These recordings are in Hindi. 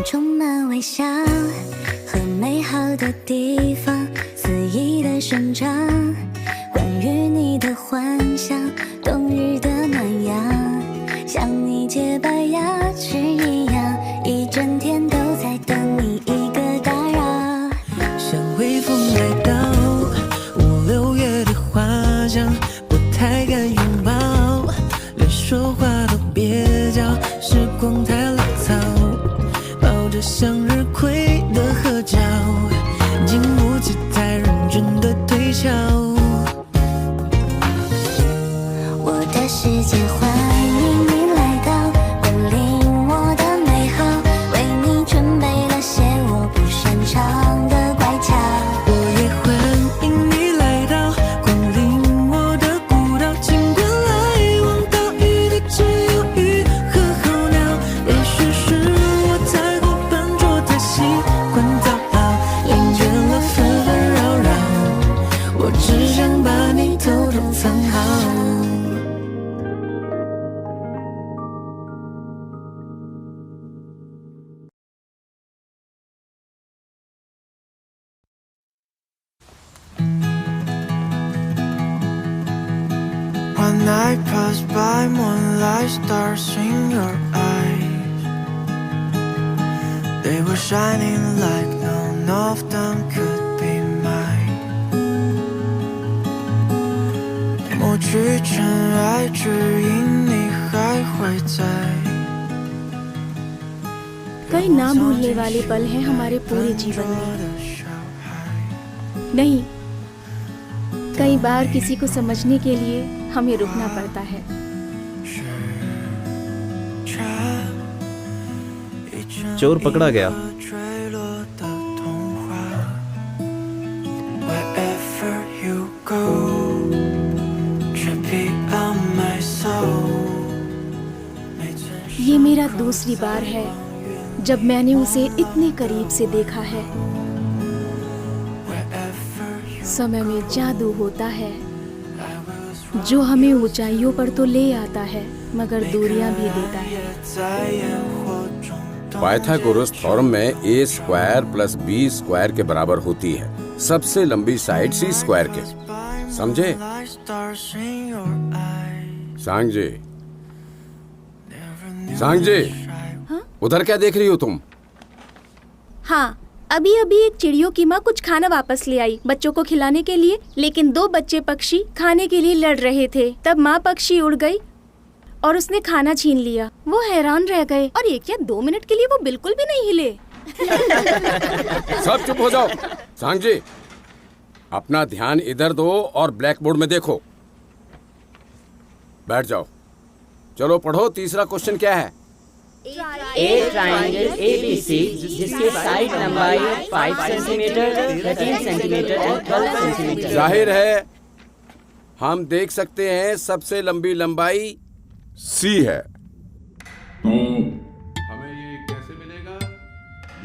充满微笑和美好的地方，肆意的生长。关于你的幻想，冬日的暖阳，像你洁白牙齿一样，一整天都在等你一个打扰。像微风来到5、6月的花香，不太敢拥抱，连说话都蹩脚，时光太潦草，抱着向日葵的合照，经不起太认真的推敲。我的世界欢迎你来到，光临我的美好，为你准备了些我不擅长的乖巧。我也欢迎你来到，光临我的孤岛，尽管来往岛屿里只有鱼和候鸟。也许是我太过笨拙，太习惯讨好，厌倦了纷纷扰扰，我只想把你偷偷藏好。One night passed by, moonlight stars in your eyes. They were shining like none of them could be mine. 抹去尘埃，只因你还会在。 कई ना भूलने वाले पल हैं हमारे पूरे जीवन में। नहीं, कई बार किसी को समझने के लिए हमें रुकना पड़ता है। चोर पकड़ा गया। ये मेरा दूसरी बार है जब मैंने उसे इतने करीब से देखा है। समय में जादू होता है जो हमें ऊंचाइयों पर तो ले आता है मगर दूरियां भी देता है। पाइथागोरस थ्योरम में a square plus b square के बराबर होती है सबसे लंबी साइड c स्क्वायर के। समझे? सांगजी, सांगजी, उधर क्या देख रही हो तुम? हाँ, अभी अभी एक चिड़ियों की माँ कुछ खाना वापस ले आई बच्चों को खिलाने के लिए, लेकिन 2 बच्चे पक्षी खाने के लिए लड़ रहे थे। तब माँ पक्षी उड़ गई और उसने खाना छीन लिया। वो हैरान रह गए और 1 या 2 मिनट के लिए वो बिल्कुल भी नहीं हिले। सब चुप हो जाओ। सांगजी, अपना ध्यान इधर दो और ब्लैक बोर्ड में देखो। बैठ जाओ। चलो पढ़ो। तीसरा क्वेश्चन क्या है? एक ट्राइंगल ABC जिसकी साइड लंबाई 5 सेंटीमीटर, 13 सेंटीमीटर और 12 सेंटीमीटर। जाहिर है हम देख सकते हैं सबसे लंबी लंबाई C है। तो हमें ये कैसे मिलेगा?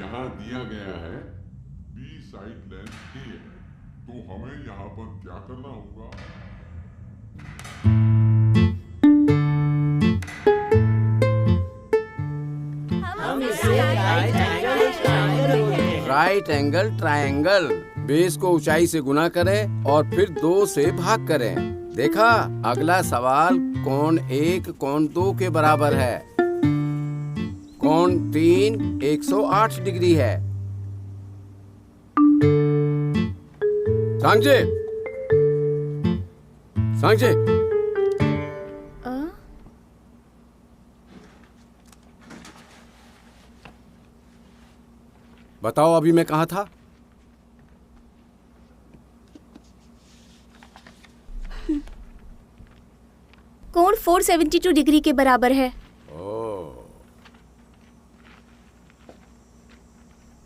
यहाँ दिया गया है B साइड लेंथ A है, तो हमें यहाँ पर क्या करना होगा? Right angle triangle. बेस को ऊंचाई से गुना करें और फिर 2 से भाग करें। देखा? अगला सवाल कोण 1 कोण 2 के बराबर है। कोण 3 108 डिग्री है। सांगजे, सांगजे, बताओ अभी मैं कहाँ था? कोण 472 डिग्री के बराबर है।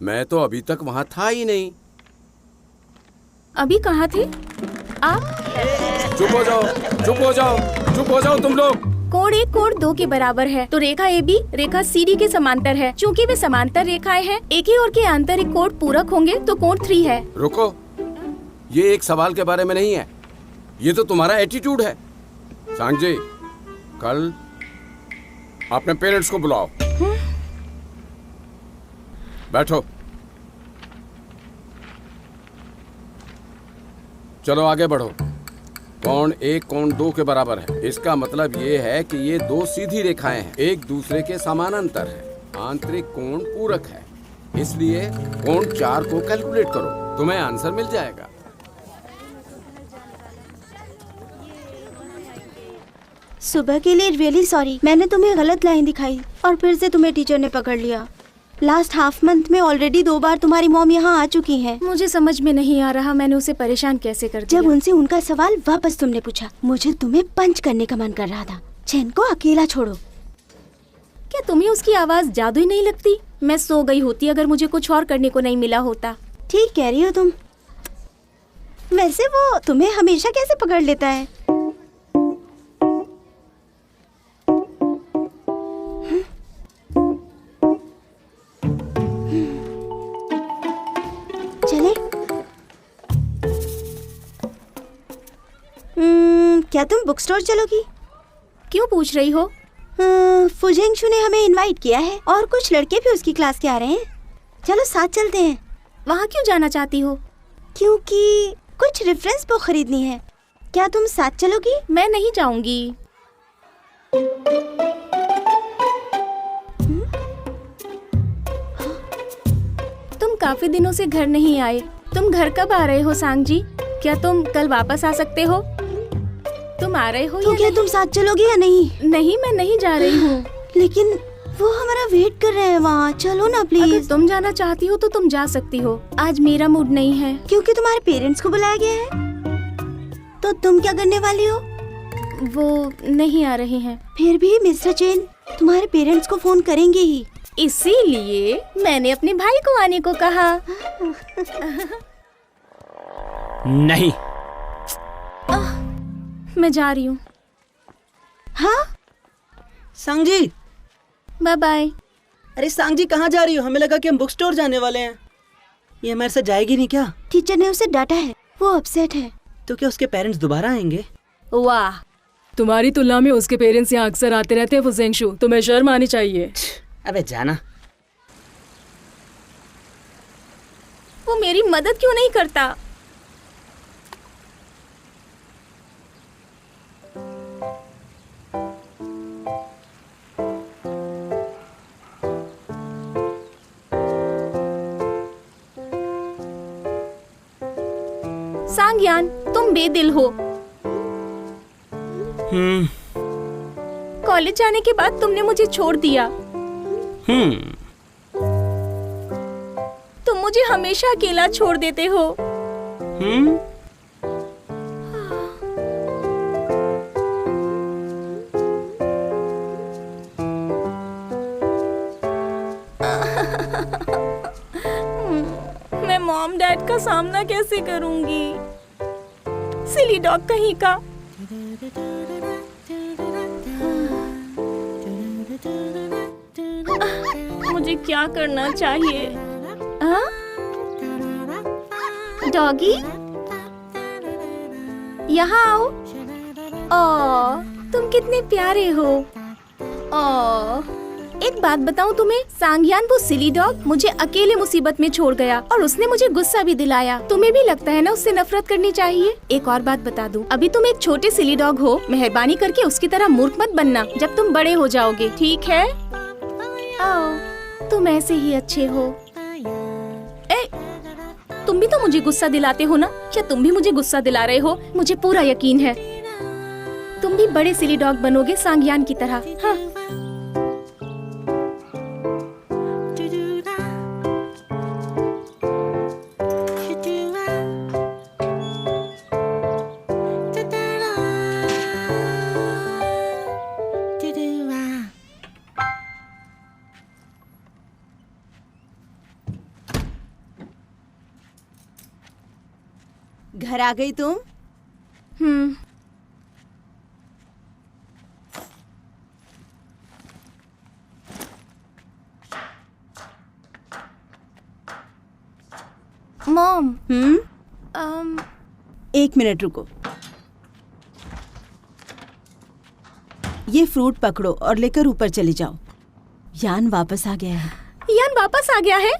मैं तो अभी तक वहाँ था ही नहीं। अभी कहाँ थे आप? चुप हो जाओ, चुप हो जाओ, चुप हो जाओ तुम लोग। कोण 1 कोण 2 के बराबर है तो रेखा AB रेखा CD के समांतर है। चूंकि वे समांतर रेखाएं हैं, एक ही ओर के आंतरिक कोण पूरक होंगे तो कोण 3 है। रुको, ये एक सवाल के बारे में नहीं है, ये तो तुम्हारा एटीट्यूड है। सांगजी, कल अपने पेरेंट्स को बुलाओ। बैठो। चलो आगे बढ़ो। कोण 1 कोण 2 के बराबर है। इसका मतलब ये है कि ये दो सीधी रेखाएं हैं, एक दूसरे के समानांतर है। आंतरिक कोण पूरक है, इसलिए कोण 4 को कैलकुलेट करो, तुम्हें आंसर मिल जाएगा। सुबह के लिए रियली सॉरी, मैंने तुम्हें गलत लाइन दिखाई और फिर से तुम्हें टीचर ने पकड़ लिया। लास्ट हाफ मंथ में ऑलरेडी 2 बार तुम्हारी मॉम यहाँ आ चुकी हैं। मुझे समझ में नहीं आ रहा मैंने उसे परेशान कैसे कर दिया। जब उनसे उनका सवाल वापस तुमने पूछा, मुझे तुम्हें पंच करने का मन कर रहा था। चैन को अकेला छोड़ो। क्या तुम्हें उसकी आवाज जादुई नहीं लगती? मैं सो गई होती अगर मुझे कुछ और करने को नहीं मिला होता। ठीक कह रही हो तुम। वैसे वो तुम्हें हमेशा कैसे पकड़ लेता है? चले? क्या तुम बुक स्टोर चलोगी? क्यों पूछ रही हो? फुजेंगशु ने हमें इनवाइट किया है और कुछ लड़के भी उसकी क्लास के आ रहे हैं। चलो साथ चलते हैं। वहाँ क्यों जाना चाहती हो? क्योंकि कुछ रेफरेंस बुक खरीदनी है। क्या तुम साथ चलोगी? मैं नहीं जाऊंगी। तुम काफी दिनों से घर नहीं आए। तुम घर कब आ रहे हो सांग जी? क्या तुम कल वापस आ सकते हो? तुम आ रहे हो तो या क्या नहीं? तुम साथ चलोगी या नहीं? नहीं, मैं नहीं जा रही हूँ। लेकिन वो हमारा वेट कर रहे हैं वहाँ। चलो ना अगर प्लीज। तुम जाना चाहती हो तो तुम जा सकती हो। आज मेरा मूड नहीं है। क्योंकि तुम्हारे पेरेंट्स को बुलाया गया है। तो तुम क्या करने वाली हो? वो नहीं आ रहे हैं। फिर भी मिस्टर चेन तुम्हारे पेरेंट्स को फोन करेंगे ही। इसीलिए मैंने अपने भाई को आने को कहा। नहीं। मैं जा रही हूँ। हाँ सांग जी। Bye bye. अरे सांग जी कहाँ जा रही हो? हमें लगा कि हम बुक स्टोर जाने वाले हैं। ये हमारे साथ जाएगी नहीं क्या? टीचर ने उसे डांटा है, वो अपसेट है। तो क्या उसके पेरेंट्स दोबारा आएंगे? वाह, तुम्हारी तुलना में उसके पेरेंट्स यहाँ अक्सर आते रहते हैं फुजेंगशु। तुम्हें शर्म आनी चाहिए। अबे जाना। वो मेरी मदद क्यों नहीं करता? सांगयान, तुम बेदिल हो। कॉलेज जाने के बाद तुमने मुझे छोड़ दिया। तुम मुझे हमेशा अकेला छोड़ देते हो। मैं मॉम डैड का सामना कैसे करूंगी? सिली डॉग कहीं का। मुझे क्या करना चाहिए? डॉगी, यहाँ आओ। ओह, तुम कितने प्यारे हो। ओह, एक बात बताऊं तुम्हें, सांगयान वो सिली डॉग मुझे अकेले मुसीबत में छोड़ गया और उसने मुझे गुस्सा भी दिलाया। तुम्हें भी लगता है ना उससे नफरत करनी चाहिए? एक और बात बता दूं, अभी तुम एक छोटे सिली डॉग हो। मेहरबानी करके उसकी तरह मूर्ख मत बनना जब तुम बड़े हो जाओगे, ठीक है? आओ, तुम ऐसे ही अच्छे हो। तुम भी तो मुझे गुस्सा दिलाते हो ना? क्या तुम भी मुझे गुस्सा दिला रहे हो? मुझे पूरा यकीन है तुम भी बड़े सिली डॉग बनोगे सांगयान की तरह। हाँ। घर आ गई तुम? मॉम। 1 मिनट रुको। ये फ्रूट पकड़ो और लेकर ऊपर चले जाओ। यान वापस आ गया है। यान वापस आ गया है?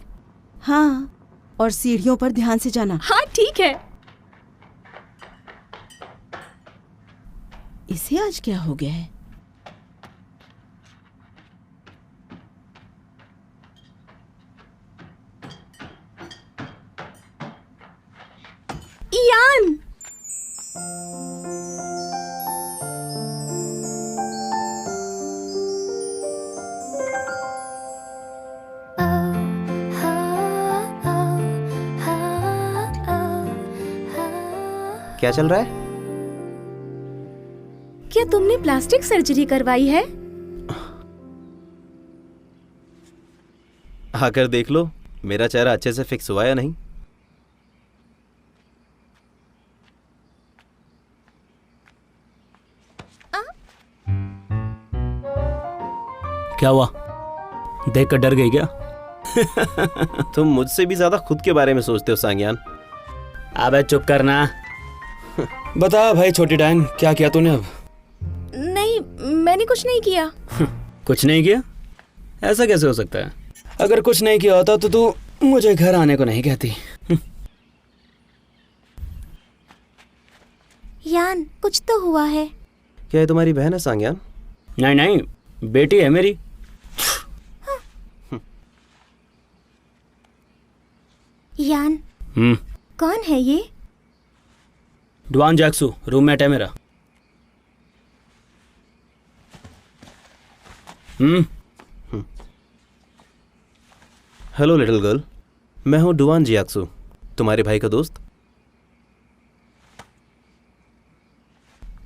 हाँ, और सीढ़ियों पर ध्यान से जाना। हाँ ठीक है। इसे आज क्या हो गया है? यान, क्या चल रहा है? क्या तुमने प्लास्टिक सर्जरी करवाई है? आकर देख लो मेरा चेहरा अच्छे से फिक्स हुआ या नहीं। क्या हुआ? देख कर डर गई क्या? तुम मुझसे भी ज्यादा खुद के बारे में सोचते हो सांग्यान। अबे चुप करना। बता भाई छोटी डायन, क्या किया तूने अब? नहीं, मैंने कुछ नहीं किया। कुछ नहीं किया? ऐसा कैसे हो सकता है? अगर कुछ नहीं किया होता तो तू मुझे घर आने को नहीं कहती। यान, कुछ तो हुआ है। क्या ये तुम्हारी बहन है सांग्यान? नहीं नहीं, बेटी है मेरी। यान, कौन है ये? डुआन जैक्सू, रूममेट है मेरा। हेलो लिटिल गर्ल, मैं हूँ डुआन जियाक्सू, तुम्हारे भाई का दोस्त।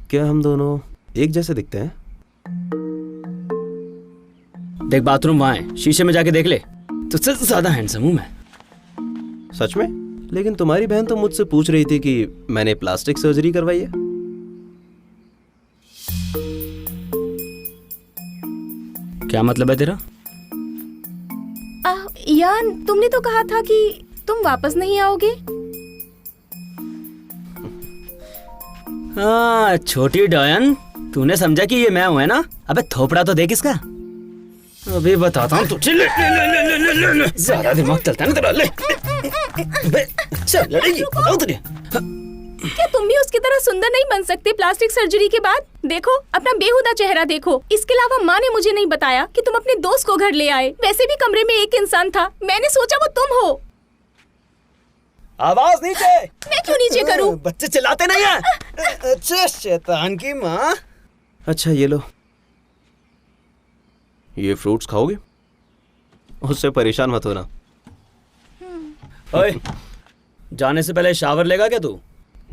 क्या हम दोनों एक जैसे दिखते हैं? देख बाथरूम वहां है, शीशे में जाके देख ले। तुझसे ज्यादा हैंडसम हूं मैं। सच में? लेकिन तुम्हारी बहन तो मुझसे पूछ रही थी कि मैंने प्लास्टिक सर्जरी करवाई है। क्या मतलब है तेरा? यान, तुमने तो कहा था कि तुम वापस नहीं आओगे। हाँ छोटी डायन, तूने समझा कि ये मैं हूं है ना? अबे थोपड़ा तो देख इसका। अभी बताता हूँ तुझे। ले ले ले ले ले ले ले। ज्यादा दिमाग चलता है ना तेरा। ले चल लड़ेगी, बताओ तुझे। क्या तुम भी उसकी तरह सुंदर नहीं बन सकते प्लास्टिक सर्जरी के बाद? देखो अपना बेहुदा चेहरा देखो। इसके अलावा माँ ने मुझे नहीं बताया कि तुम अपने दोस्त को घर ले आए। वैसे भी कमरे में एक इंसान था, मैंने सोचा वो तुम हो। आवाज नीचे। मैं क्यों नीचे करूं? बच्चे चिल्लाते नहीं हैं। अच्छा शैतान की माँ। अच्छा ये लो, ये फ्रूट्स खाओगे? उससे परेशान मत होना। ओए, जाने से पहले शावर लेगा क्या तू?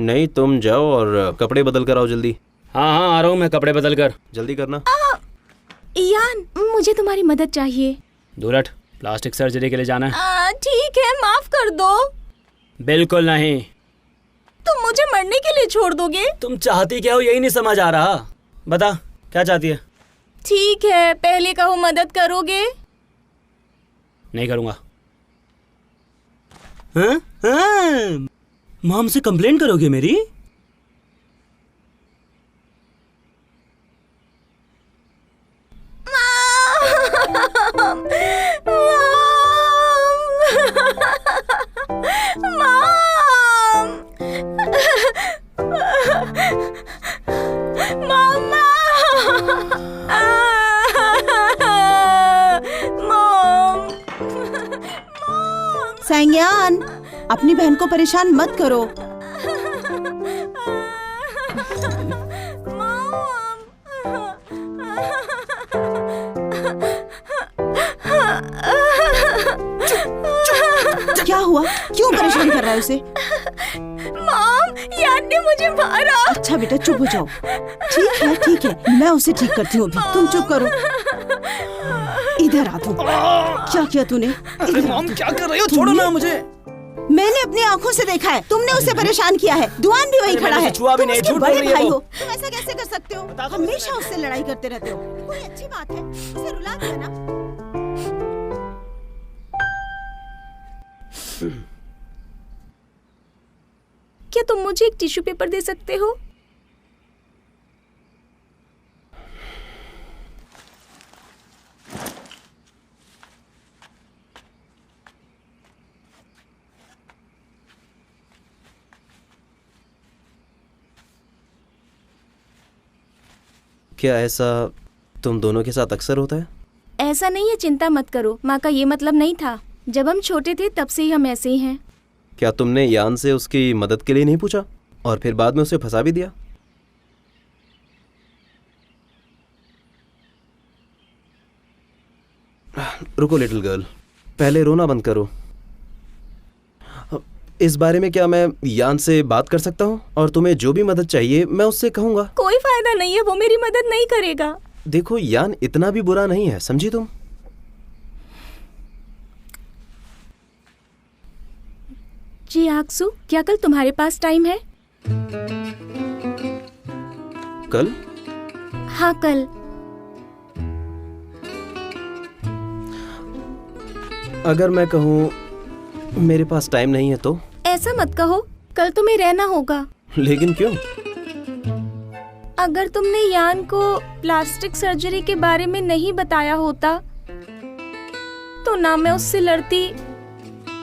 नहीं, तुम जाओ और कपड़े बदल कर आओ जल्दी। हाँ हाँ आ रहा हूँ मैं, कपड़े बदल कर। जल्दी करना। यान, मुझे तुम्हारी मदद चाहिए। दूरट, प्लास्टिक सर्जरी के लिए जाना है। ठीक है, माफ कर दो। बिल्कुल नहीं। तुम मुझे मरने के लिए छोड़ दोगे? तुम चाहती क्या हो यही नहीं समझ आ रहा। बता क्या चाहती है? ठीक है, पहले कहो मदद करोगे? नहीं करूंगा। हाँ? हाँ? मॉम से कंप्लेंट करोगे मेरी? सांग्यान, अपनी बहन को परेशान मत करो। क्या हुआ? क्यों परेशान कर रहा है उसे? मॉम, यान ने मुझे मारा। अच्छा बेटा चुप हो जाओ। ठीक है, मैं उसे ठीक करती हूँ अभी। तुम चुप करो। इधर आ तू। क्या किया तूने? मॉम क्या कर रही हो? छोड़ो ना मुझे। मैंने अपनी आंखों से देखा है, तुमने उसे परेशान किया है। दुआन भी वही खड़ा है। छुआ भी तुम नहीं, उसके झूठ बड़े बोल रही है भाई वो। हो, तुम ऐसा कैसे कर सकते हो? हमेशा उससे लड़ाई करते रहते हो। कोई अच्छी बात है, उसे रुला दिया ना। क्या तुम मुझे एक टिश्यू पेपर दे सकते हो? क्या ऐसा तुम दोनों के साथ अक्सर होता है? ऐसा नहीं है, चिंता मत करो। माँ का ये मतलब नहीं था। जब हम छोटे थे तब से ही हम ऐसे ही हैं। क्या तुमने यान से उसकी मदद के लिए नहीं पूछा और फिर बाद में उसे फंसा भी दिया? रुको लिटिल गर्ल, पहले रोना बंद करो। इस बारे में क्या मैं यान से बात कर सकता हूँ? और तुम्हें जो भी मदद चाहिए मैं उससे कहूँगा। कोई फायदा नहीं है, वो मेरी मदद नहीं करेगा। देखो यान इतना भी बुरा नहीं है, समझी तुम? जी आक्सू, क्या कल तुम्हारे पास टाइम है? कल? हाँ कल। अगर मैं कहूँ मेरे पास टाइम नहीं है तो? ऐसा मत कहो, कल तुम्हें रहना होगा। लेकिन क्यों? अगर तुमने यान को प्लास्टिक सर्जरी के बारे में नहीं बताया होता तो ना मैं उससे लड़ती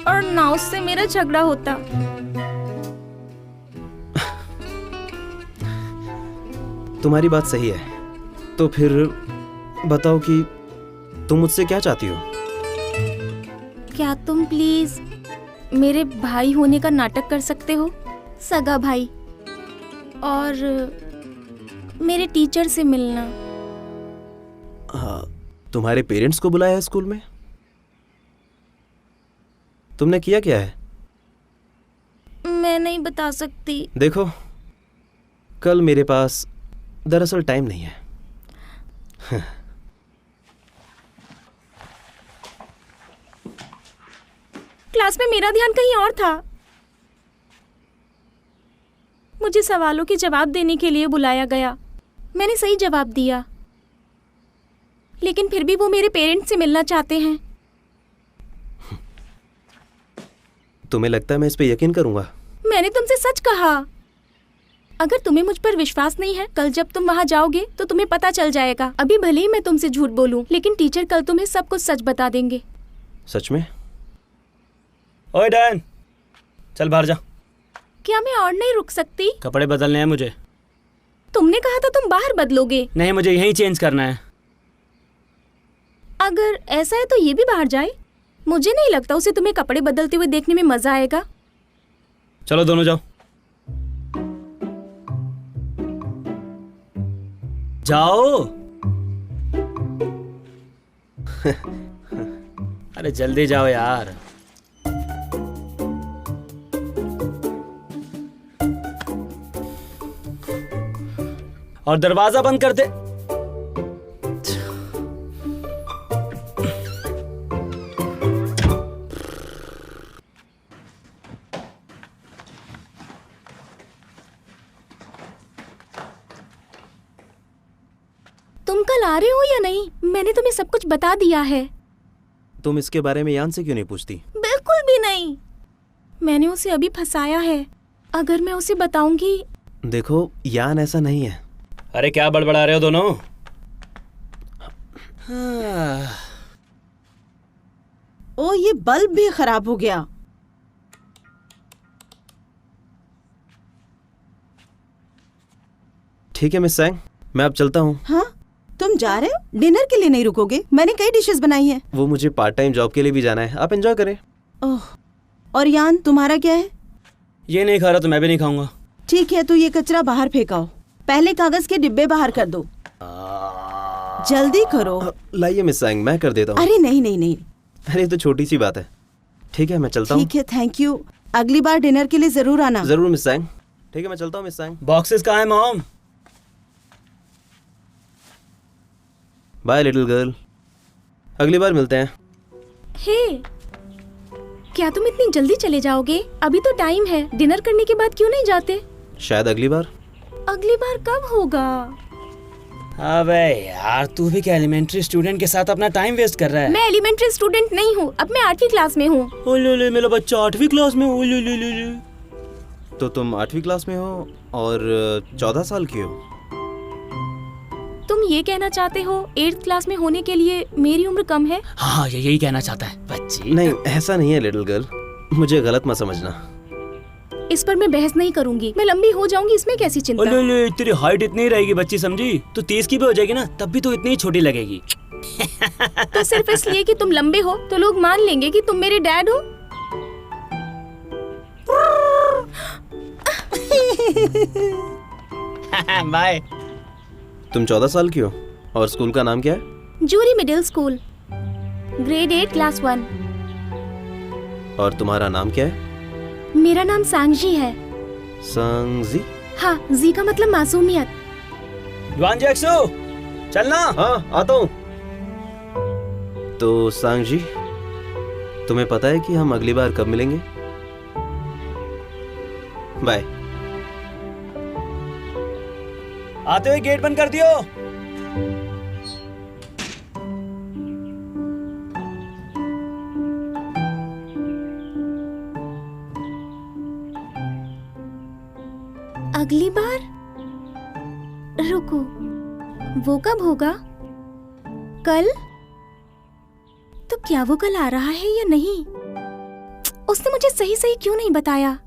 और ना उससे मेरा झगड़ा होता। तुम्हारी बात सही है। तो फिर बताओ कि तुम मुझसे क्या चाहती हो? क्या तुम प्लीज मेरे भाई होने का नाटक कर सकते हो? सगा भाई। और मेरे टीचर से मिलना। हाँ, तुम्हारे पेरेंट्स को बुलाया है स्कूल में? तुमने किया क्या है? मैं नहीं बता सकती। देखो, कल मेरे पास दरअसल टाइम नहीं है। क्लास में मेरा ध्यान कहीं और था। मुझे सवालों के जवाब देने के लिए बुलाया गया। मैंने सही जवाब दिया, लेकिन फिर भी वो मेरे पेरेंट्स से मिलना चाहते हैं। तुम्हें लगता है मैं इस पे यकीन करूंगा? मैंने तुमसे सच कहा। अगर तुम्हें मुझ पर विश्वास नहीं है, कल जब तुम वहाँ जाओगे तो तुम्हें पता चल जाएगा। अभी भले ही मैं तुमसे झूठ बोलूं, लेकिन टीचर कल तुम्हें सब कुछ सच बता देंगे। सच में? ओए डैन, चल बाहर जा। क्या मैं और नहीं रुक सकती? कपड़े बदलने हैं मुझे। तुमने कहा था तुम बाहर बदलोगे। नहीं, मुझे यहीं चेंज करना है। अगर ऐसा है तो ये भी बाहर जाए। मुझे नहीं लगता उसे तुम्हें कपड़े बदलते हुए देखने में मजा आएगा। चलो दोनों जाओ। जाओ। अरे जल्दी जाओ यार। और दरवाजा बंद कर दे। तुम कल आ रहे हो या नहीं? मैंने तुम्हें सब कुछ बता दिया है। तुम इसके बारे में यान से क्यों नहीं पूछती? बिल्कुल भी नहीं। मैंने उसे अभी फंसाया है। अगर मैं उसे बताऊंगी। देखो, यान ऐसा नहीं है। अरे क्या बड़बड़ा रहे हो दोनों? ओ, ये बल्ब भी खराब हो गया। ठीक है मिस सैंग, मैं अब चलता हूँ। हाँ, तुम जा रहे हो? डिनर के लिए नहीं रुकोगे? मैंने कई डिशेस बनाई हैं। वो मुझे पार्ट टाइम जॉब के लिए भी जाना है, आप एंजॉय करें। ओह, और यान तुम्हारा क्या है? ये नहीं खा रहा तो मैं भी नहीं खाऊंगा। ठीक है, तो ये कचरा बाहर फेंकाओ। पहले कागज के डिब्बे बाहर कर दो। जल्दी करो। लाइए मिस सैंग, मैं कर देता हूँ। अरे नहीं नहीं नहीं। अरे तो छोटी सी बात है। ठीक है, मैं चलता हूँ। ठीक है, थैंक यू। अगली बार डिनर के लिए जरूर आना। जरूर मिस सैंग। ठीक है, मैं चलता हूँ मिस सैंग। बॉक्सेस कहाँ हैं मॉम? बाय लिटिल गर्ल, अगली बार मिलते हैं। हे, क्या तुम इतनी जल्दी चले जाओगे? अभी तो टाइम है। डिनर करने के बाद क्यों नहीं जाते? शायद अगली बार। अगली बार कब होगा? अबे यार, तू भी क्या एलिमेंट्री स्टूडेंट के साथ अपना टाइम वेस्ट कर रहा है? मैं एलिमेंट्री स्टूडेंट नहीं हूँ, अब मैं 8वीं क्लास में हूँ। ओले, मेरा बच्चा 8वीं क्लास में। ओले। तो तुम 8वीं क्लास में हो और 14 साल की हो। तुम ये कहना चाहते हो 8th क्लास में होने के लिए मेरी उम्र कम है? हाँ, यही कहना चाहता है बच्ची। नहीं, ऐसा नहीं है लिटिल गर्ल, मुझे गलत मत समझना। इस पर मैं बहस नहीं करूंगी। मैं लंबी हो जाऊंगी, इसमें कैसी चिंता। ओले, तेरी हाइट इतनी ही रहेगी बच्ची, समझी? तू 30 की भी हो जाएगी ना, तब भी तू इतनी ही छोटी लगेगी। तो सिर्फ इसलिए कि तुम लंबे हो तो लोग मान लेंगे कि तुम मेरे डैड हो? बाय। तुम 14 साल की हो और स्कूल का नाम क्या है? जूरी मिडिल स्कूल, ग्रेड 8 क्लास 1। और तुम्हारा नाम क्या है? मेरा नाम सांगजी है। सांगजी? हाँ, जी का मतलब मासूमियत। युआन जैक्सो, चलना। हाँ, आता हूँ। तो सांगजी, तुम्हें पता है कि हम अगली बार कब मिलेंगे? बाय। आते हुए गेट बंद कर दियो। अगली बार? रुको, वो कब होगा? कल? तो क्या वो कल आ रहा है या नहीं? उसने मुझे सही सही क्यों नहीं बताया?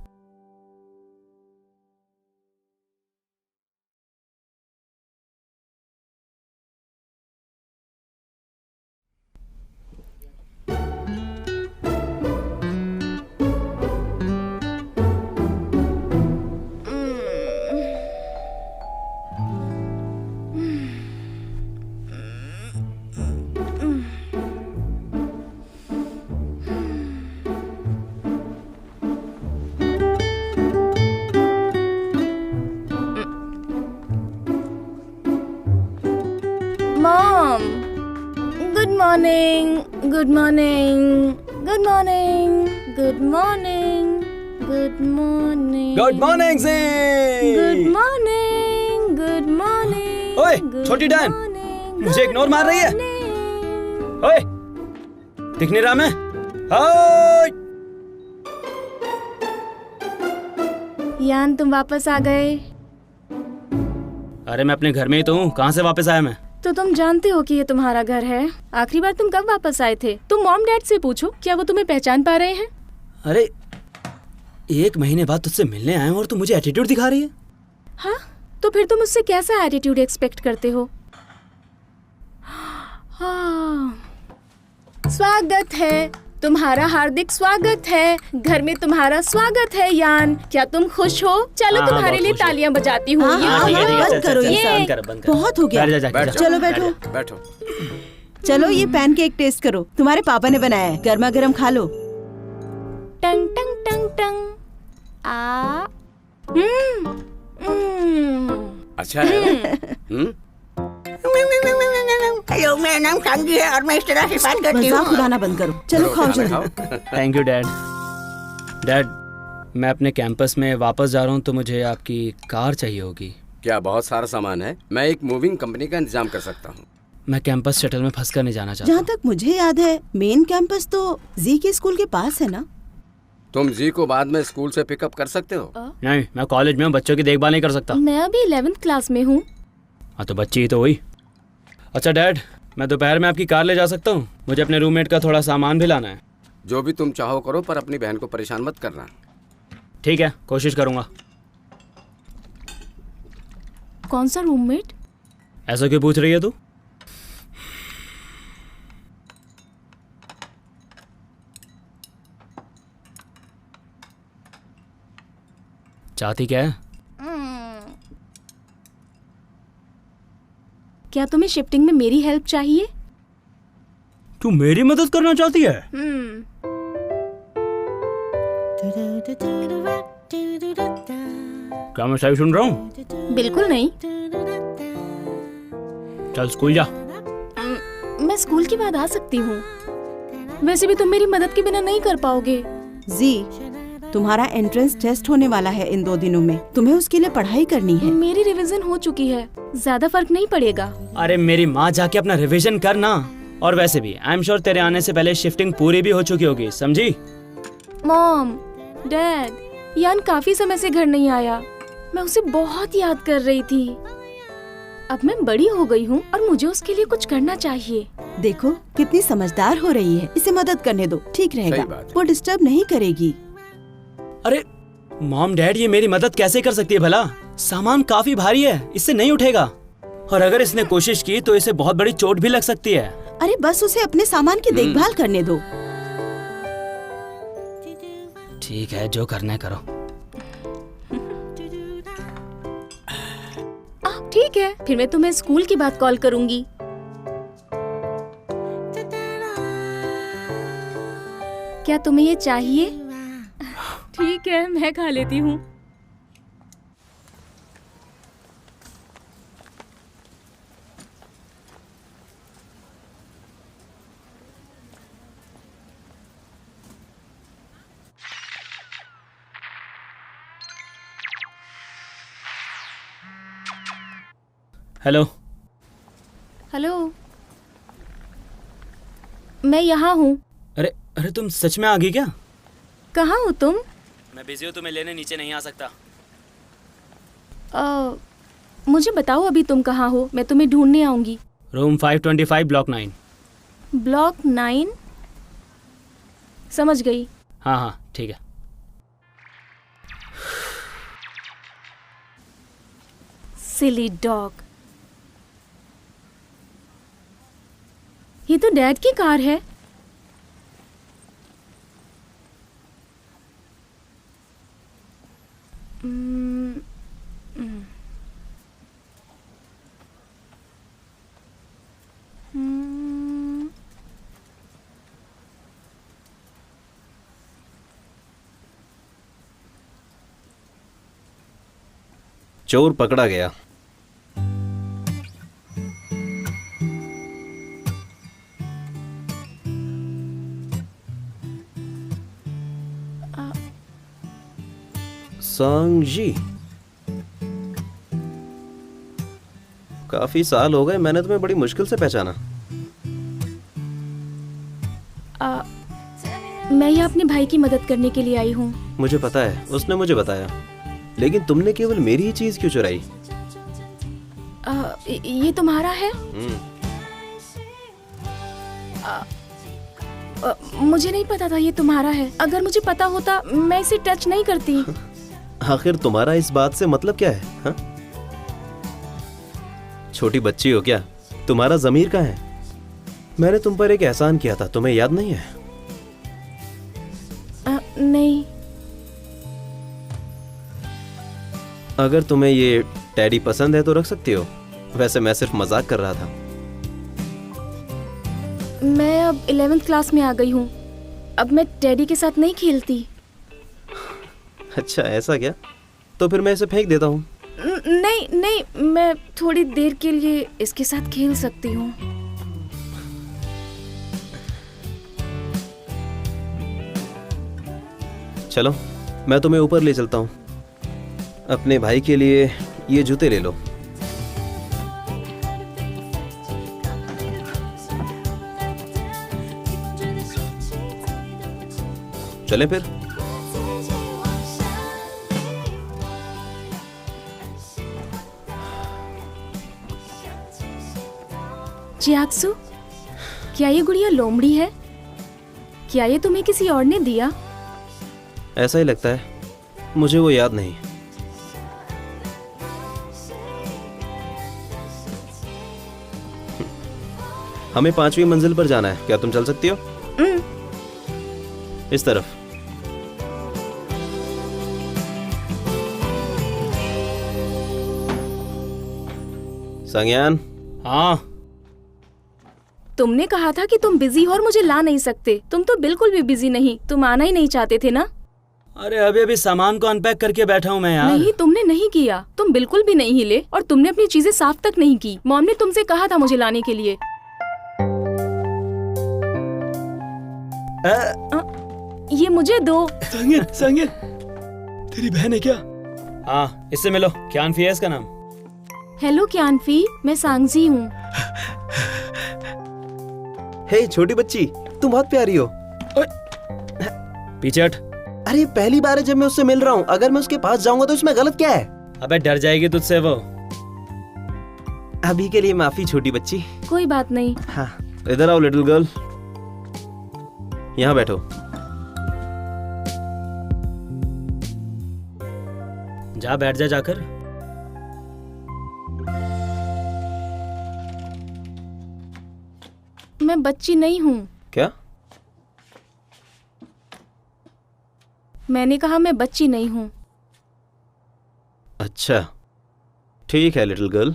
Mom, good morning, good morning, good morning, good morning, good morning. Good morning ji. Good morning, good morning. ओए, good छोटी डैन, morning, मुझे good इग्नोर मार रही है? morning. ओए, दिख नहीं रहा मैं? हाय। यान, तुम वापस आ गए। अरे मैं अपने घर में ही तो हूँ, कहाँ से वापस आया मैं? तो तुम जानते हो कि ये तुम्हारा घर है। आखिरी बार तुम कब वापस आए थे? तुम मॉम डैड से पूछो, क्या वो तुम्हें पहचान पा रहे हैं? अरे 1 महीने बाद तुझसे मिलने आए और तू मुझे एटीट्यूड दिखा रही है। हाँ, तो फिर तुम मुझसे कैसा एटीट्यूड एक्सपेक्ट करते हो? हाँ, स्वागत है, तुम्हारा हार्दिक स्वागत है। घर में तुम्हारा स्वागत है यान। क्या तुम खुश हो? चलो हाँ, तुम्हारे बहुत लिए खुश हूँ। तालियां बजाती हूँ। हाँ, हाँ, ठीक है, ठीक है, बंद चल, करो चल, ये। चल, बंद कर, बंद कर। बहुत हो गया। बैठ जा, बैठ जा। चलो बैठो। बैठो। चलो ये पैनकेक टेस्ट करो, तुम्हारे पापा ने बनाया है, गर्मा गर्म खा लो। टंग टंग टंग टंग। आ अच्छा है। हेलो, मेरा नाम सांगी है और मैं इस तरह से बात करती हूँ। मजाक उड़ाना बंद करो। चलो खाओ जल्दी। Thank you dad. डैड, मैं अपने कैंपस में वापस जा रहा हूँ तो मुझे आपकी कार चाहिए होगी। क्या बहुत सारा सामान है? मैं एक मूविंग कंपनी का इंतजाम कर सकता हूँ। मैं कैंपस शटल में फंस कर नहीं जाना चाहता। जहाँ तक मुझे याद है मेन कैंपस तो जी के स्कूल के पास है ना? तुम जी को बाद में स्कूल से पिकअप कर सकते हो? नहीं, मैं कॉलेज में हूँ, बच्चों की देखभाल नहीं कर सकता। मैं अभी 11th क्लास में हूँ। हाँ तो बच्ची ही तो हुई। अच्छा डैड, मैं दोपहर में आपकी कार ले जा सकता हूँ? मुझे अपने रूममेट का थोड़ा सामान भी लाना है। जो भी तुम चाहो करो, पर अपनी बहन को परेशान मत करना। ठीक है, कोशिश करूँगा। कौन सा रूममेट? ऐसा क्यों पूछ रही है तू? चाहती क्या है? क्या तुम्हें शिफ्टिंग में मेरी हेल्प चाहिए? तू मेरी मदद करना चाहती है? क्या मैं सही सुन रहा हूँ? बिल्कुल नहीं। चल स्कूल जा। मैं स्कूल के बाद आ सकती हूँ। वैसे भी तुम मेरी मदद के बिना नहीं कर पाओगे। जी, तुम्हारा एंट्रेंस टेस्ट होने वाला है इन 2 दिनों में, तुम्हें उसके लिए पढ़ाई करनी है। मेरी रिवीजन हो चुकी है, ज्यादा फर्क नहीं पड़ेगा। अरे मेरी माँ, जाके अपना रिवीजन करना। और वैसे भी आई एम श्योर तेरे आने से पहले शिफ्टिंग पूरी भी हो चुकी होगी, समझी? मॉम, डैड, यान काफी समय से घर नहीं आया। मैं उसे बहुत याद कर रही थी। अब मैं बड़ी हो गई हूँ और मुझे उसके लिए कुछ करना चाहिए। देखो कितनी समझदार हो रही है, इसे मदद करने दो, ठीक रहेगा। बात है। वो डिस्टर्ब नहीं करेगी। अरे मॉम डैड ये मेरी मदद कैसे कर सकती है भला? सामान काफी भारी है, इससे नहीं उठेगा। और अगर इसने कोशिश की तो इसे बहुत बड़ी चोट भी लग सकती है। अरे बस उसे अपने सामान की देखभाल करने दो। ठीक है, जो करना है करो। ठीक है, फिर मैं तुम्हें स्कूल की बात कॉल करूंगी। क्या तुम्हें ये चाहिए? ठीक है, मैं खा लेती हूँ। हेलो। हेलो, मैं यहाँ हूँ। अरे अरे, तुम सच में आ गई क्या? कहाँ हो तुम? मैं बिजी हूँ, तुम्हें लेने नीचे नहीं आ सकता। मुझे बताओ अभी तुम कहाँ हो, मैं तुम्हें ढूंढने आऊंगी। Room 525 block 9। ब्लॉक 9? समझ गई। हाँ हाँ ठीक है। सिली डॉग। ये तो डैड की कार है। चोर पकड़ा गया। सांगजी, काफी साल हो गए, मैंने तुम्हें बड़ी मुश्किल से पहचाना। मैं यहाँ अपने भाई की मदद करने के लिए आई हूँ। मुझे पता है, उसने मुझे बताया, लेकिन तुमने केवल मेरी ही चीज क्यों चुराई? ये तुम्हारा है? मुझे नहीं पता था ये तुम्हारा है। अगर मुझे पता होता मैं इसे टच नहीं करती। आखिर तुम्हारा इस बात से मतलब क्या है? हा? छोटी बच्ची हो क्या? तुम्हारा ज़मीर कहाँ है? मैंने तुम पर एक एहसान किया था, तुम्हें याद नहीं है? नहीं। अगर तुम्हें ये टैडी पसंद है तो रख सकती हो, वैसे मैं सिर्फ मजाक कर रहा था। मैं अब 11th क्लास में आ गई हूँ, अब मैं टैडी के साथ नहीं खेलती। अच्छा ऐसा क्या? तो फिर मैं इसे फेंक देता हूँ। नहीं नहीं, मैं थोड़ी देर के लिए इसके साथ खेल सकती हूँ। चलो मैं तुम्हें ऊपर ले चलता हूँ। अपने भाई के लिए ये जूते ले लो। चले फिर। जियाक्सु, क्या ये गुड़िया लोमड़ी है? क्या ये तुम्हें किसी और ने दिया? ऐसा ही लगता है, मुझे वो याद नहीं। हमें 5वीं मंजिल पर जाना है, क्या तुम चल सकती हो? इस तरफ। संज्ञान। हाँ। तुमने कहा था कि तुम बिजी हो और मुझे ला नहीं सकते। तुम तो बिल्कुल भी बिजी नहीं, तुम आना ही नहीं चाहते थे ना? अरे अभी अभी सामान को अनपैक करके बैठा हूँ मैं यार। नहीं, तुमने नहीं किया, तुम बिल्कुल भी नहीं हिले और तुमने अपनी चीजें साफ तक नहीं की। मॉम ने तुमसे कहा था मुझे लाने के लिए। ये मुझे दो। संज्ञान, संज्ञान, तेरी बहन है क्या? हाँ, इससे मिलो। क्यानफी है इसका नाम। हेलो क्यानफी, मैं सांगजी हूँ। हे छोटी बच्ची, तुम बहुत प्यारी हो। पीछे हट। अरे पहली बार है जब मैं उससे मिल रहा हूँ, अगर मैं उसके पास जाऊंगा तो इसमें गलत क्या है? अबे डर जाएगी तुझसे वो। अभी के लिए माफी छोटी बच्ची। कोई बात नहीं। हाँ, इधर आओ लिटिल गर्ल, यहाँ बैठो। जा बैठ जा जाकर। मैं बच्ची नहीं हूँ। क्या? मैंने कहा मैं बच्ची नहीं हूँ। अच्छा ठीक है लिटिल गर्ल।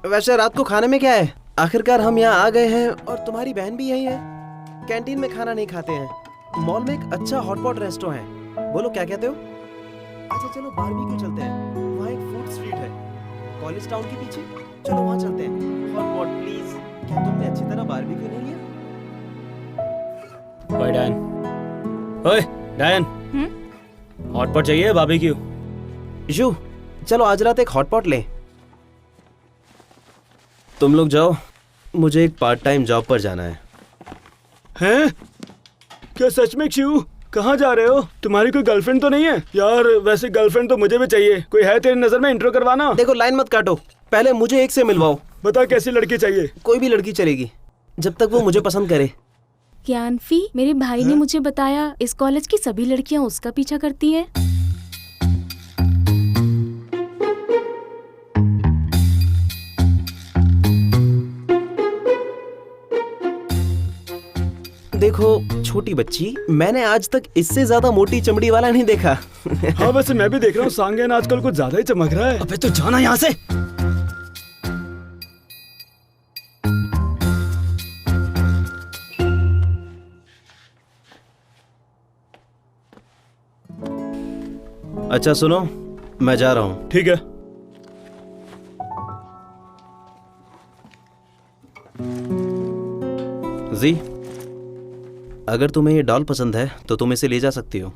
वैसे रात को खाने में क्या है? आखिरकार हम यहाँ आ गए हैं और तुम्हारी बहन भी यही है। कैंटीन में खाना नहीं खाते हैं। मॉल में एक अच्छा हॉटपॉट रेस्टो है। बोलो क्या कहते हो? अच्छा चलो बारबेक्यू चलते हैं। वहाँ एक फूड स्ट्रीट है कॉलेज टाउन के पीछे। चलो वहाँ चलते हैं। Hotpot please. क्या तुमने अच्छी तरह बारबेक्यू नहीं लिया? ओए डायन, ओए डायन, हॉटपॉट चाहिए बारबेक्यू? यू चलो आज रात एक हॉटपॉट लें। तुम लोग जाओ, मुझे एक पार्ट टाइम जॉब पर जाना है। हैं? क्या सच में शिव? कहाँ जा रहे हो? तुम्हारी कोई गर्लफ्रेंड तो नहीं है? यार वैसे गर्लफ्रेंड तो मुझे भी चाहिए। कोई है तेरी नजर में? इंट्रो करवाना। देखो लाइन मत काटो, पहले मुझे एक से मिलवाओ। बता कैसी लड़की चाहिए? कोई भी लड़की चलेगी जब तक वो मुझे पसंद करे। ज्ञानफी, मेरे भाई ने मुझे बताया इस कॉलेज की सभी लड़कियां उसका पीछा करती हैं। देखो छोटी बच्ची, मैंने आज तक इससे ज्यादा मोटी चमड़ी वाला नहीं देखा। हाँ वैसे मैं भी देख रहा हूँ सांगेन आजकल कुछ ज्यादा ही चमक रहा है। अबे तो जाना यहाँ से। अच्छा सुनो, मैं जा रहा हूँ। ठीक है। जी, अगर तुम्हें ये डॉल पसंद है तो तुम इसे ले जा सकती हो।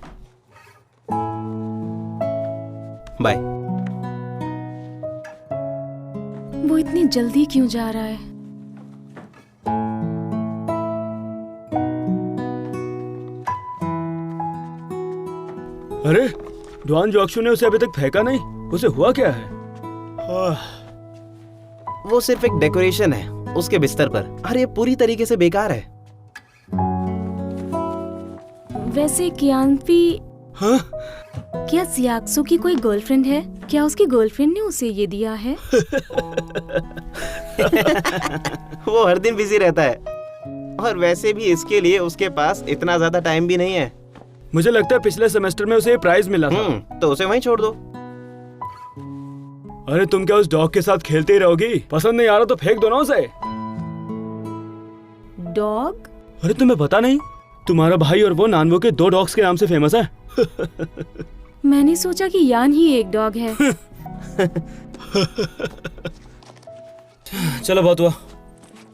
बाय। वो इतनी जल्दी क्यों जा रहा है? अरे डॉन जोक्सू ने उसे अभी तक फेंका नहीं। उसे हुआ क्या है? वो सिर्फ एक डेकोरेशन है उसके बिस्तर पर। अरे ये पूरी तरीके से बेकार है। वैसे ज्ञानफी, हाँ? क्या सियाक्सो की कोई गर्लफ्रेंड है? क्या उसकी गर्लफ्रेंड ने उसे ये दिया है? वो हर दिन बिजी रहता है और वैसे भी इसके लिए उसके पास इतना ज्यादा टाइम भी नहीं है। मुझे लगता है पिछले सेमेस्टर में उसे प्राइज मिला था। तो उसे वहीं छोड़ दो। अरे तुम क्या उस डॉग के साथ खेलते ही रहोगी? पसंद नहीं आ रहा तो फेंक दो ना उसे। डॉग? अरे तुम्हें पता नहीं, तुम्हारा भाई और वो नानवो के 2 डॉग्स के नाम से फेमस है। मैंने सोचा कि यान ही एक डॉग है। चलो बहुत हुआ,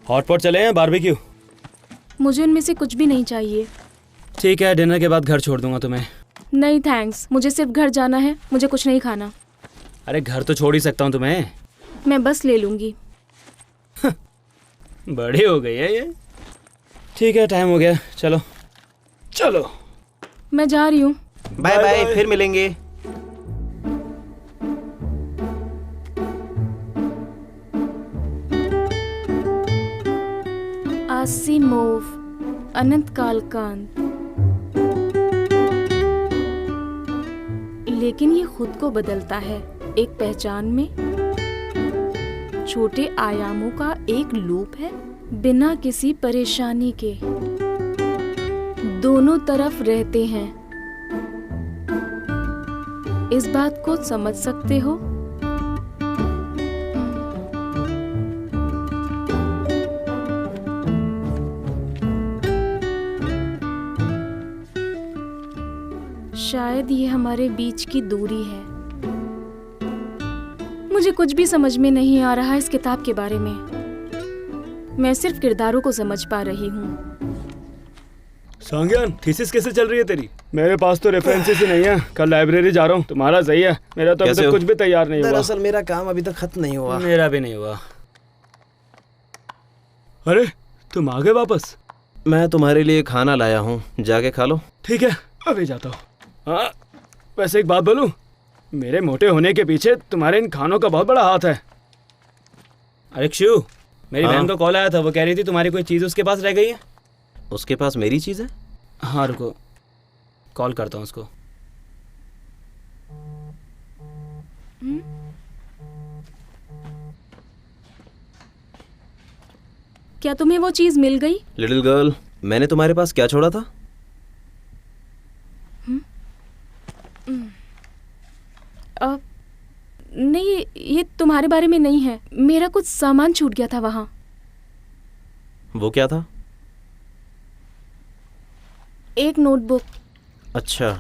हॉटपॉट चले हैं बारबेक्यू? मुझे उनमें से कुछ भी नहीं चाहिए। ठीक है, डिनर के बाद घर छोड़ दूंगा तुम्हें। नहीं थैंक्स, मुझे सिर्फ घर जाना है, मुझे कुछ नहीं खाना। अरे घर तो छोड़ ही सकता हूँ तुम्हें। मैं बस ले लूंगी। बड़ी हो गई है ये। ठीक है टाइम हो गया, चलो चलो। मैं जा रही हूँ। बाय बाय, फिर मिलेंगे। आसिमोव, अनंत कालकांत। लेकिन ये खुद को बदलता है एक पहचान में। छोटे आयामों का एक लूप है, बिना किसी परेशानी के दोनों तरफ रहते हैं। इस बात को समझ सकते हो? शायद ये हमारे बीच की दूरी है। मुझे कुछ भी समझ में नहीं आ रहा इस किताब के बारे में। मैं सिर्फ किरदारों को समझ पा रही हूँ। सांग्यान, थीसिस कैसे चल रही है तेरी? मेरे पास तो रेफरेंसेस ही नहीं है। कल लाइब्रेरी जा रहा हूँ। तुम्हारा सही है, मेरा तो अभी तक कुछ भी तैयार नहीं हुआ। दरअसल मेरा काम अभी तक खत्म नहीं हुआ। मेरा भी नहीं हुआ। अरे तुम आ गए वापस? मैं तुम्हारे लिए खाना लाया हूँ, जाके खा लो। ठीक है, अभी जाता हूँ। हाँ वैसे एक बात बोलूं, मेरे मोटे होने के पीछे तुम्हारे इन खानों का बहुत बड़ा हाथ है। अरे शिव, मेरी बहन का कॉल आया था, वो कह रही थी तुम्हारी कोई चीज उसके पास रह गई है। उसके पास मेरी चीज़ है? हाँ रुको, कॉल करता हूँ उसको। क्या तुम्हें वो चीज मिल गई? लिटिल गर्ल, मैंने तुम्हारे पास क्या छोड़ा था? नहीं, ये तुम्हारे बारे में नहीं है। मेरा कुछ सामान छूट गया था वहाँ। वो क्या था? एक नोटबुक। अच्छा,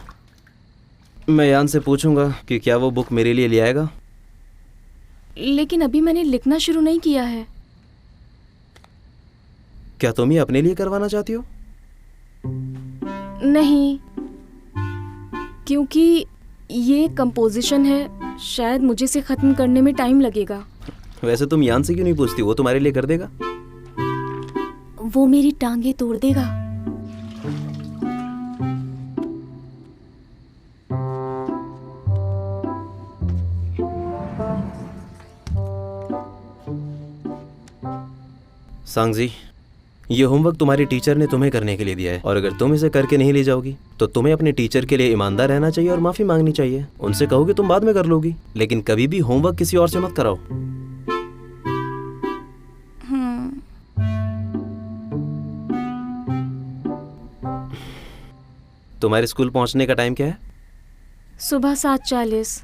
मैं यान से पूछूंगा कि क्या वो बुक मेरे लिए ले आएगा। लेकिन अभी मैंने लिखना शुरू नहीं किया है। क्या तुम ही अपने लिए करवाना चाहती हो? नहीं, क्योंकि ये कंपोजिशन है, शायद मुझे इसे खत्म करने में टाइम लगेगा। वैसे तुम यान से क्यों नहीं पूछती? वो तुम्हारे लिए कर देगा। वो मेरी टांगे तोड़ देगा। सांगजी, ये होमवर्क तुम्हारी टीचर ने तुम्हें करने के लिए दिया है, और अगर तुम इसे करके नहीं ले जाओगी तो तुम्हें अपने टीचर के लिए ईमानदार रहना चाहिए और माफी मांगनी चाहिए। उनसे कहो कि तुम बाद में कर लोगी, लेकिन कभी भी होमवर्क किसी और से मत कराओ। तुम्हारे स्कूल पहुंचने का टाइम क्या है? सुबह 7:40।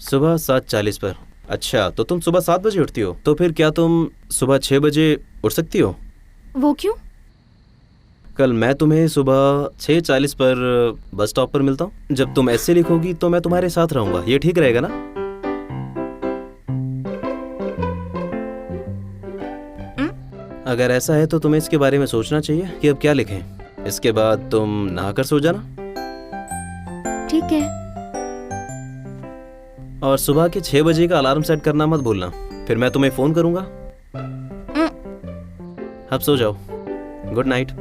सुबह 7:40 पर? अच्छा, तो तुम सुबह 7 बजे उठती हो, तो फिर क्या तुम सुबह 6 बजे उठ सकती हो? वो क्यों? कल मैं तुम्हें सुबह 6:40 पर बस स्टॉप पर मिलता हूँ। जब तुम ऐसे लिखोगी तो मैं तुम्हारे साथ रहूंगा। ये ठीक रहेगा ना? अगर ऐसा है तो तुम्हें इसके बारे में सोचना चाहिए कि अब क्या लिखें। इसके बाद तुम नहाकर सो जाना। ठीक है। और सुबह के 6 बजे का अलार्म सेट करना मत भूलना, फिर मैं तुम्हें फोन करूंगा। अब सो जाओ। Good night.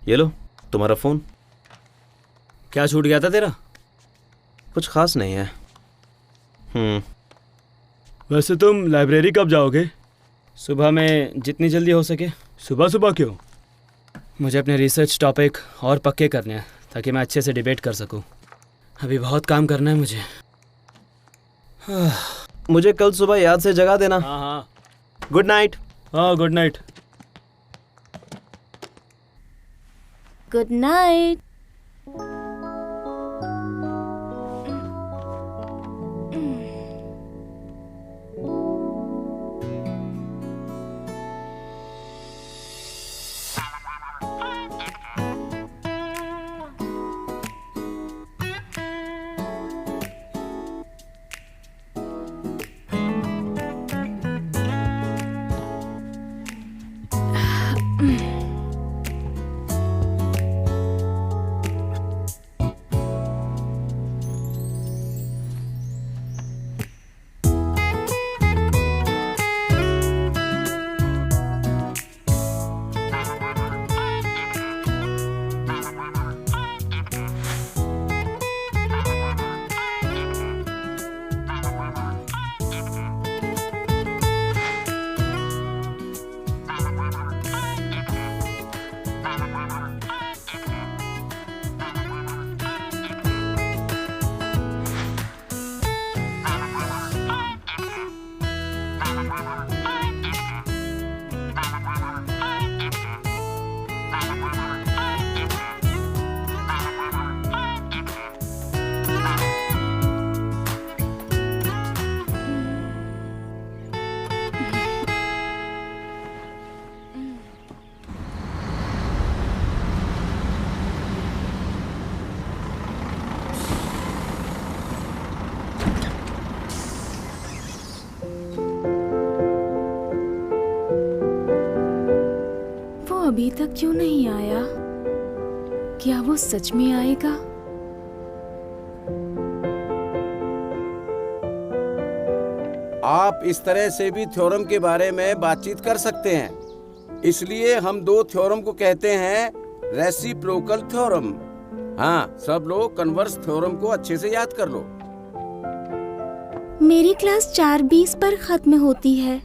ये लो तुम्हारा फोन। क्या छूट गया था तेरा? कुछ खास नहीं है। वैसे तुम लाइब्रेरी कब जाओगे? सुबह में, जितनी जल्दी हो सके। सुबह सुबह क्यों? मुझे अपने रिसर्च टॉपिक और पक्के करने हैं ताकि मैं अच्छे से डिबेट कर सकूं। अभी बहुत काम करना है मुझे। मुझे कल सुबह याद से जगा देना। हाँ हाँ। Good night. हाँ, गुड नाइट। Good night. अभी तक क्यों नहीं आया? क्या वो सच में आएगा? आप इस तरह से भी थ्योरम के बारे में बातचीत कर सकते हैं। इसलिए हम दो थ्योरम को कहते हैं रेसिप्रोकल थ्योरम। हाँ, सब लोग कन्वर्स थ्योरम को अच्छे से याद कर लो। मेरी क्लास 4:20 पर खत्म होती है।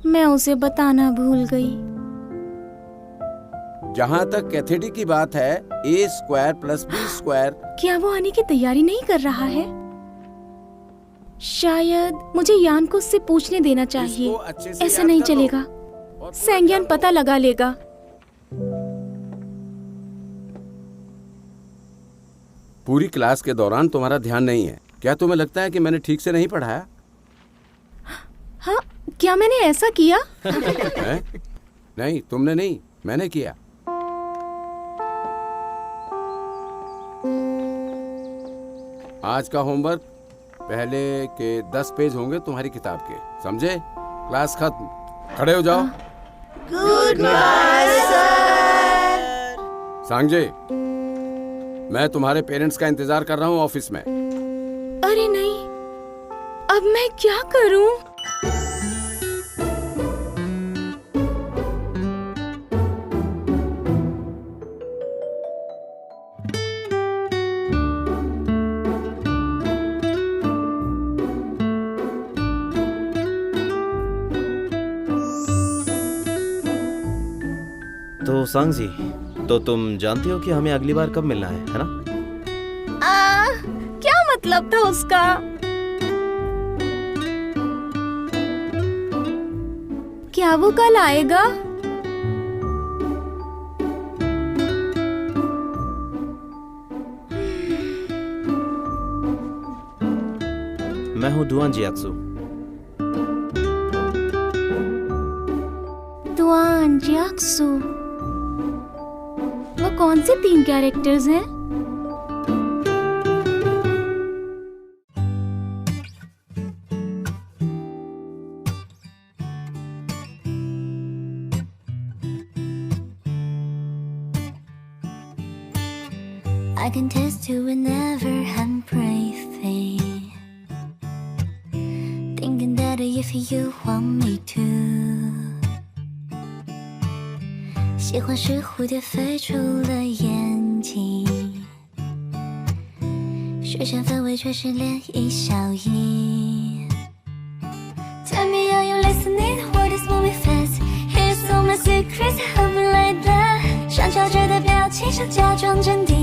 मैं उसे बताना भूल गई। जहाँ तक कैथेडी की बात है, a² + b²। क्या वो आने की तैयारी नहीं कर रहा है? शायद मुझे यान को उससे पूछने देना चाहिए। ऐसा नहीं चलेगा, सैंग्यान पता लगा लेगा। पूरी क्लास के दौरान तुम्हारा ध्यान नहीं है। क्या तुम्हें लगता है कि मैंने ठीक से नहीं पढ़ाया? हाँ, क्या मैंने ऐसा किया? है? नहीं, तुमने नहीं, मैंने किया। आज का होमवर्क पहले के 10 पेज होंगे तुम्हारी किताब के, समझे? क्लास खत्म, खड़े हो जाओ। Good bye sir. सांगे, मैं तुम्हारे पेरेंट्स का इंतजार कर रहा हूँ ऑफिस में। अरे नहीं, अब मैं क्या करूं? तो सांग जी, तो तुम जानती हो कि हमें अगली बार कब मिलना है ना? क्या मतलब था उसका? क्या वो कल आएगा? मैं हूँ डुआन जियाक्सू। डुआन जियाक्सू, वो कौन से 3 कैरेक्टर्स हैं? I can test you whenever I'm breathing, thinking that if you want me to， 喜欢是蝴蝶飞出了眼睛，视线范围却是涟漪效应。Tell me are you listening? What is moving fast? Here's all my secrets, hope like that。上翘着的表情想假装镇定。